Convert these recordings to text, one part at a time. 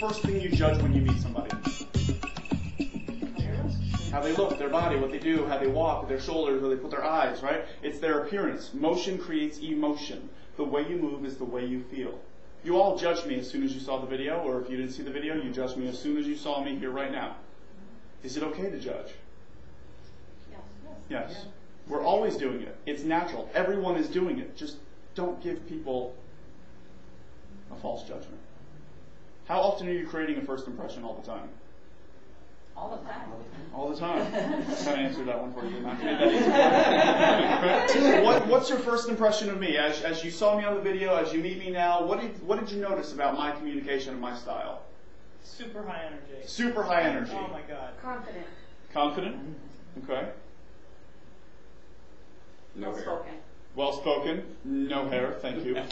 first thing you judge when you meet somebody? How they look, their body, what they do, how they walk, their shoulders, where they put their eyes, right? It's their appearance. Motion creates emotion. The way you move is the way you feel. You all judged me as soon as you saw the video, or if you didn't see the video, you judged me as soon as you saw me here right now. Is it okay to judge? Yes. Yes. We're always doing it. It's natural. Everyone is doing it. Just don't give people a false judgment. How often are you creating a first impression all the time? All the time. All the time. I kind of answered that one for you. Not made that easy. What's your first impression of me? As you saw me on the video, as you meet me now, what did you notice about my communication and my style? Super high energy. Super high energy. Oh my God. Confident. Confident? Okay. No hair. Spoken. Well spoken. No hair. Thank you. True.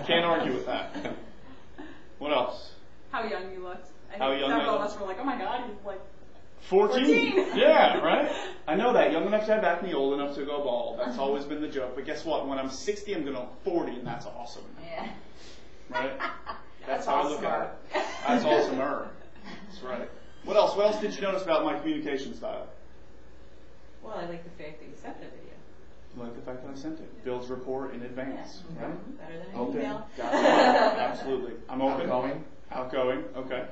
Can't argue with that. What else? How young you looked. How young several I of looked. us were like, oh my God, he's like 14. Yeah, right? I know that. Young enough to have acne, old enough to go bald. That's always been the joke. But guess what? When I'm 60, I'm going to 40, and that's awesome. Yeah. Right? That's how I look at it. That's awesomer. That's right. What else? What else did you notice about my communication style? Well, I like the fact that you sent the video. You like the fact that I sent it. Builds rapport in advance. Yeah. Right? Better than an Open. email. Got it. Absolutely. I'm open. Outgoing. Outgoing. Okay.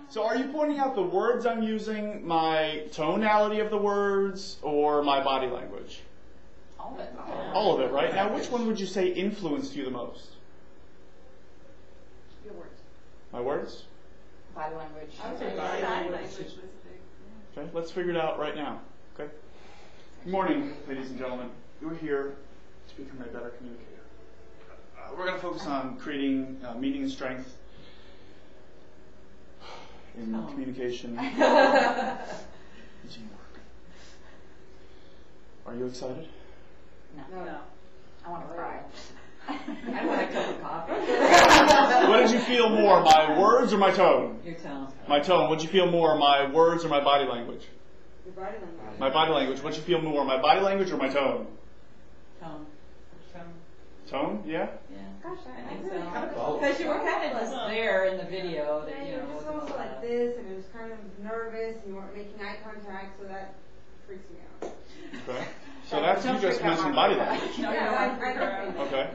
So are you pointing out the words I'm using, my tonality of the words, or my body language? All of it. All of it, right? Now, which one would you say influenced you the most? Your words. My words? Body language. I would say Body body language. Okay, let's figure it out right now. Okay. Good morning, ladies and gentlemen. You're here to become a better communicator. We're going to focus on creating meaning and strength in communication and teamwork. Are you excited? No. I want to cry. I want a cup of coffee. What did you feel more, my words or my tone? Your tone. My tone. What did you feel more, my words or my body language? Your body language. My body language. What did you feel more, my body language or my tone? Tone. Tone? Yeah? Yeah. Gosh, I I think really so. kind of Because you were kind of just there in the video. That, Yeah, you you know, were just wasn't also a lot like of- this, and it was kind of nervous, and you weren't making eye contact, so that freaks me out. Okay. So that's, you just mentioned body language. No, Yeah, you're I not. don't think. Okay.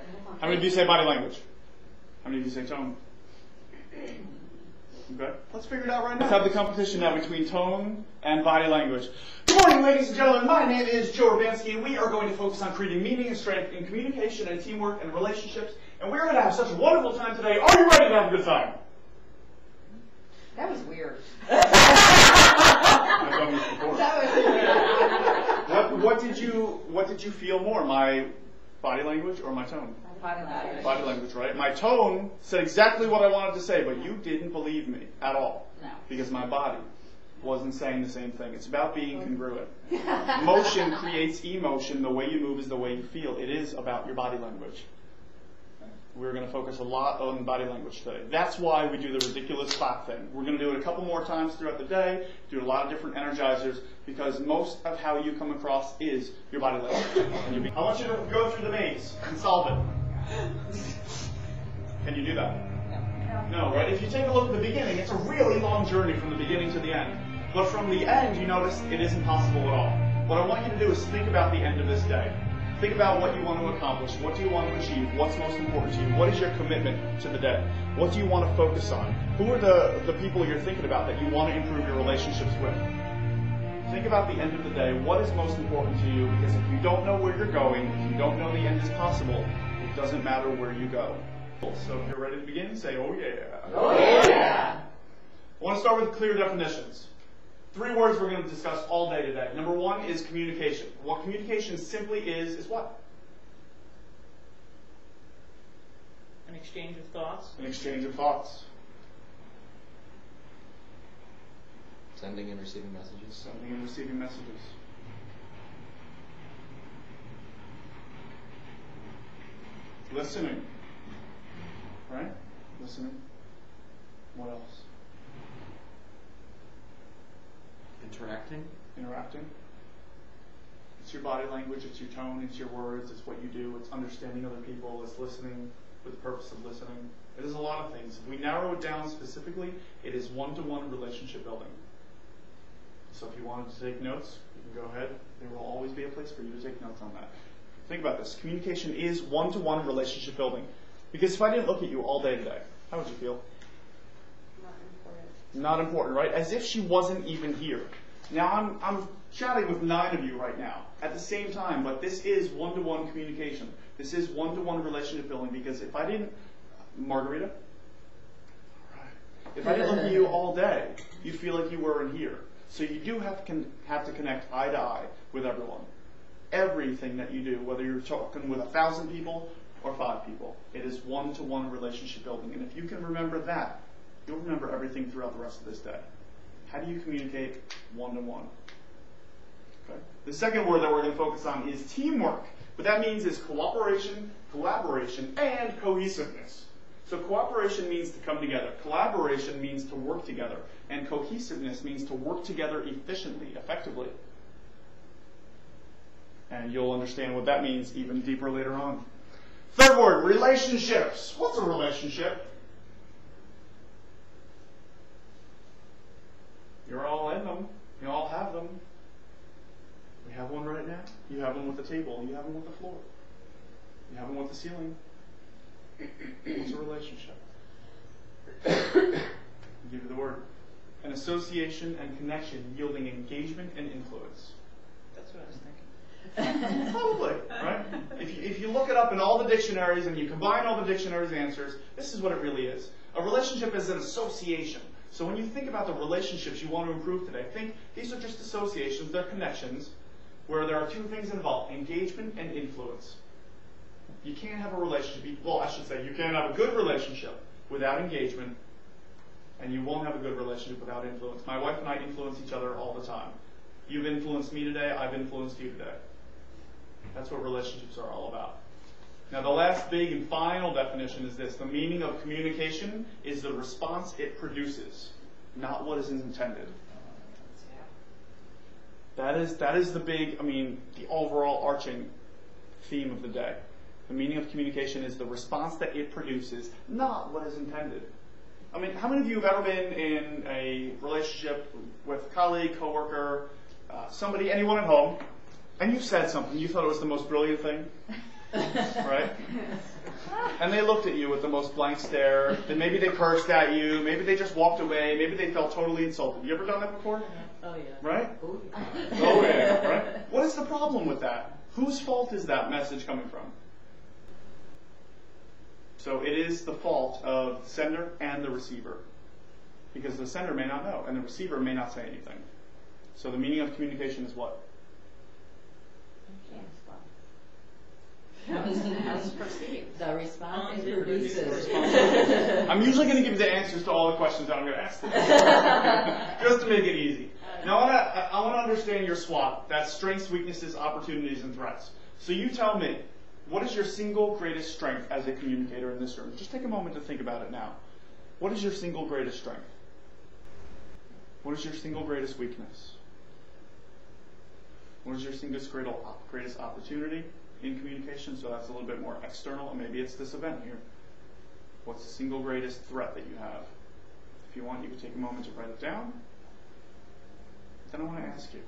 How many of you say body language? How many of you say tone? Okay. Let's figure it out right now. Let's have the competition now between tone and body language. Good morning, ladies and gentlemen. My name is Joe Urbanski, and we are going to focus on creating meaning and strength in communication and teamwork and relationships. And we're going to have such a wonderful time today. Are you ready to have a good time? That was weird. I've done this before. That was weird. What did you feel more, my body language or my tone? Body language. Body language, right? My tone said exactly what I wanted to say, but you didn't believe me at all. No. Because my body wasn't saying the same thing. It's about being congruent. Motion creates emotion. The way you move is the way you feel. It is about your body language. We're going to focus a lot on body language today. That's why we do the ridiculous clap thing. We're going to do it a couple more times throughout the day, do a lot of different energizers, because most of how you come across is your body language. I want you to go through the maze and solve it. Can you do that? No, right? If you take a look at the beginning, it's a really long journey from the beginning to the end. But from the end, you notice it isn't possible at all. What I want you to do is think about the end of this day. Think about what you want to accomplish. What do you want to achieve? What's most important to you? What is your commitment to the day? What do you want to focus on? Who are the people you're thinking about that you want to improve your relationships with? Think about the end of the day. What is most important to you? Because if you don't know where you're going, if you don't know the end is possible, it doesn't matter where you go. So if you're ready to begin, say, oh yeah. Oh yeah. I want to start with clear definitions. 3 words we're going to discuss all day today. Number 1 is communication. What communication simply is what? An exchange of thoughts. An exchange of thoughts. Sending and receiving messages. Sending and receiving messages. Listening. Right? Listening. What else? Interacting. Interacting. It's your body language, it's your tone, it's your words, it's what you do, it's understanding other people, it's listening with the purpose of listening. It is a lot of things. If we narrow it down specifically, it is one-to-one relationship building. So if you wanted to take notes, you can go ahead. There will always be a place for you to take notes on that. Think about this. Communication is one-to-one relationship building. Because if I didn't look at you all day today, how would you feel? Not important. Not important, right? As if she wasn't even here. Now, I'm chatting with 9 of you right now at the same time, but this is one-to-one communication. This is one-to-one relationship building, because if I didn't, Margarita? All right. If I didn't look at you all day, you'd feel like you weren't here. So you do have to connect eye to eye with everyone. Everything that you do, whether you're talking with 1,000 people or 5 people, it is one-to-one relationship building. And if you can remember that, you'll remember everything throughout the rest of this day. How do you communicate one-to-one? Okay. The second word that we're going to focus on is teamwork. What that means is cooperation, collaboration, and cohesiveness. So cooperation means to come together. Collaboration means to work together. And cohesiveness means to work together efficiently, effectively. And you'll understand what that means even deeper later on. Third word, relationships. What's a relationship? You're all in them. You all have them. We have one right now. You have one with the table. You have one with the floor. You have one with the ceiling. What's a relationship? I'll give you the word. An association and connection yielding engagement and influence. That's what I was thinking. Probably, right? If you look it up in all the dictionaries and you combine all the dictionaries' answers, this is what it really is. A relationship is an association. So when you think about the relationships you want to improve today, think these are just associations, they're connections, where there are 2 things involved, engagement and influence. You can't have a relationship, well, I should say, you can't have a good relationship without engagement, and you won't have a good relationship without influence. My wife and I influence each other all the time. You've influenced me today, I've influenced you today. That's what relationships are all about. Now, the last big and final definition is this. The meaning of communication is the response it produces, not what is intended. That is the big, the overall arching theme of the day. The meaning of communication is the response that it produces, not what is intended. How many of you have ever been in a relationship with a colleague, coworker, somebody, anyone at home, and you said something, you thought it was the most brilliant thing, right? And they looked at you with the most blank stare, then maybe they cursed at you, maybe they just walked away, maybe they felt totally insulted. You ever done that before? Oh, yeah. Right? Oh, yeah, right? What is the problem with that? Whose fault is that message coming from? So it is the fault of the sender and the receiver. Because the sender may not know, and the receiver may not say anything. So the meaning of communication is what? As perceived. The response it produces. I'm usually going to give you the answers to all the questions that I'm going to ask today. Just to make it easy. Now I want to understand your SWOT. That's strengths, weaknesses, opportunities, and threats. So you tell me, what is your single greatest strength as a communicator in this room? Just take a moment to think about it now. What is your single greatest strength? What is your single greatest weakness? What is your single greatest opportunity in communication? So that's a little bit more external, and maybe it's this event here. What's the single greatest threat that you have? If you want, you can take a moment to write it down. Then I want to ask you.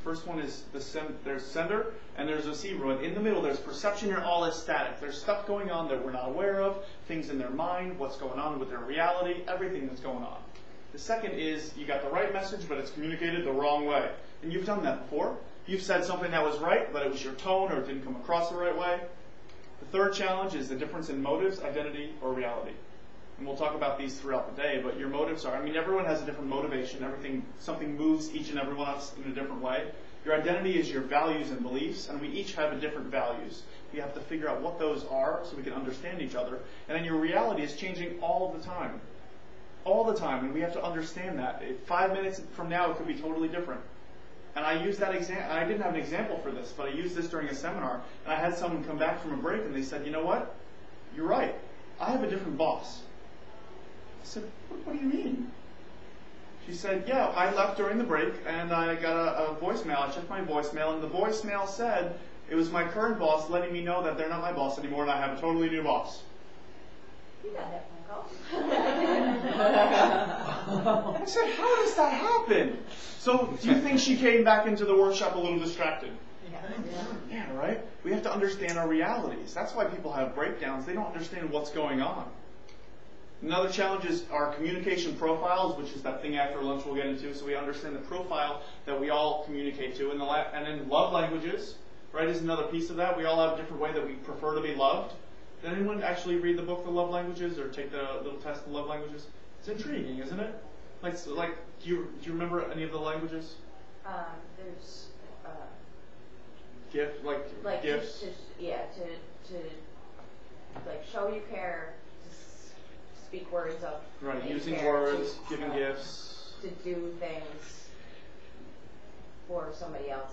First one is there's sender and there's receiver. And in the middle, there's perception, and all is static. There's stuff going on that we're not aware of, things in their mind, what's going on with their reality, everything that's going on. The second is you got the right message, but it's communicated the wrong way. And you've done that before. You've said something that was right, but it was your tone or it didn't come across the right way. The third challenge is the difference in motives, identity, or reality. And we'll talk about these throughout the day, but your motives are, everyone has a different motivation. Something moves each and every one of us in a different way. Your identity is your values and beliefs, and we each have different values. We have to figure out what those are so we can understand each other. And then your reality is changing all the time. All the time, and we have to understand that. 5 minutes from now, it could be totally different. And I used that example. I didn't have an example for this, but I used this during a seminar. And I had someone come back from a break, and they said, "You know what? You're right. I have a different boss." I said, "What do you mean?" She said, yeah, I left during the break, and I got a voicemail. I checked my voicemail, and the voicemail said it was my current boss letting me know that they're not my boss anymore, and I have a totally new boss. You got that phone call. I said, how does that happen? So, do you think she came back into the workshop a little distracted? Yeah, right? We have to understand our realities. That's why people have breakdowns. They don't understand what's going on. Another challenge is our communication profiles, which is that thing after lunch we'll get into, so we understand the profile that we all communicate to. And then love languages, right, is another piece of that. We all have a different way that we prefer to be loved. Did anyone actually read the book, The Love Languages, or take the little test, The Love Languages? It's intriguing, isn't it? Like, do you remember any of the languages? There's Gift, like gifts. To like show you care, to speak words of Right, that you using care, words, to, giving gifts. to do things for somebody else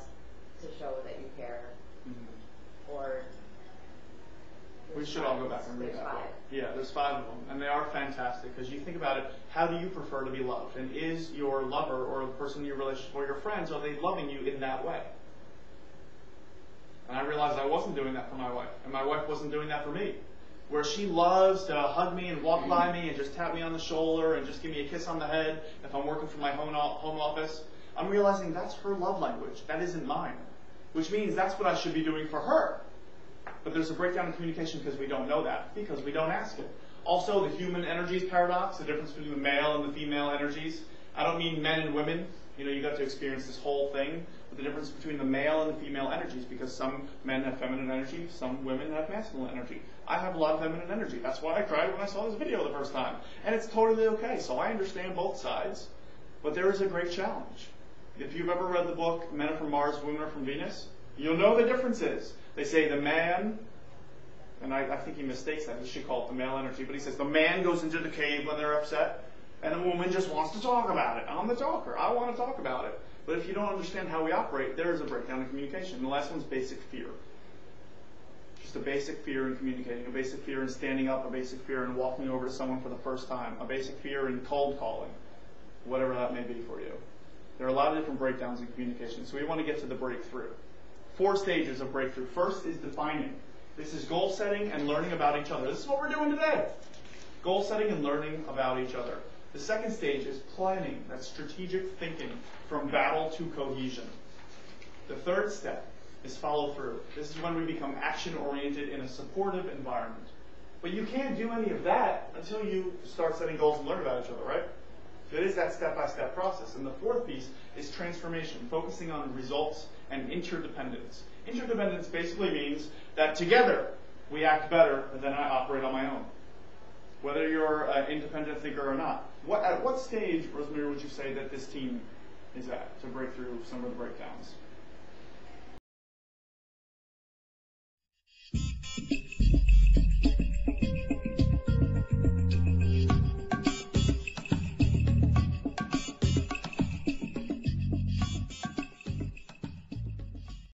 to show that you care, or. We should all go back and read There's that 5. book. Yeah, there's 5 of them, and they are fantastic because you think about it. How do you prefer to be loved? And is your lover or the person in your relationship or your friends, are they loving you in that way? And I realized I wasn't doing that for my wife, and my wife wasn't doing that for me. Where she loves to hug me and walk by me and just tap me on the shoulder and just give me a kiss on the head if I'm working from my home office, I'm realizing that's her love language. That isn't mine. Which means that's what I should be doing for her. But there's a breakdown in communication because we don't know that, because we don't ask it. Also, the human energies paradox, the difference between the male and the female energies. I don't mean men and women. You got to experience this whole thing. But the difference between the male and the female energies, because some men have feminine energy, some women have masculine energy. I have a lot of feminine energy. That's why I cried when I saw this video the first time. And it's totally okay. So I understand both sides. But there is a great challenge. If you've ever read the book, Men Are From Mars, Women Are From Venus, you'll know the differences. They say the man, and I think he mistakes that. He should call it the male energy. But he says the man goes into the cave when they're upset, and the woman just wants to talk about it. I'm the talker. I want to talk about it. But if you don't understand how we operate, there is a breakdown in communication. And the last one's basic fear. Just a basic fear in communicating, a basic fear in standing up, a basic fear in walking over to someone for the first time, a basic fear in cold calling, whatever that may be for you. There are a lot of different breakdowns in communication, so we want to get to the breakthrough. 4 stages of breakthrough. First is defining. This is goal setting and learning about each other. This is what we're doing today. Goal setting and learning about each other. The second stage is planning. That's strategic thinking from battle to cohesion. The third step is follow through. This is when we become action-oriented in a supportive environment. But you can't do any of that until you start setting goals and learn about each other, right? So it is that step-by-step process. And the fourth piece is transformation, focusing on results and interdependence. Interdependence basically means that together we act better than I operate on my own, whether you're an independent thinker or not. At what stage, Rosemary, would you say that this team is at to break through some of the breakdowns?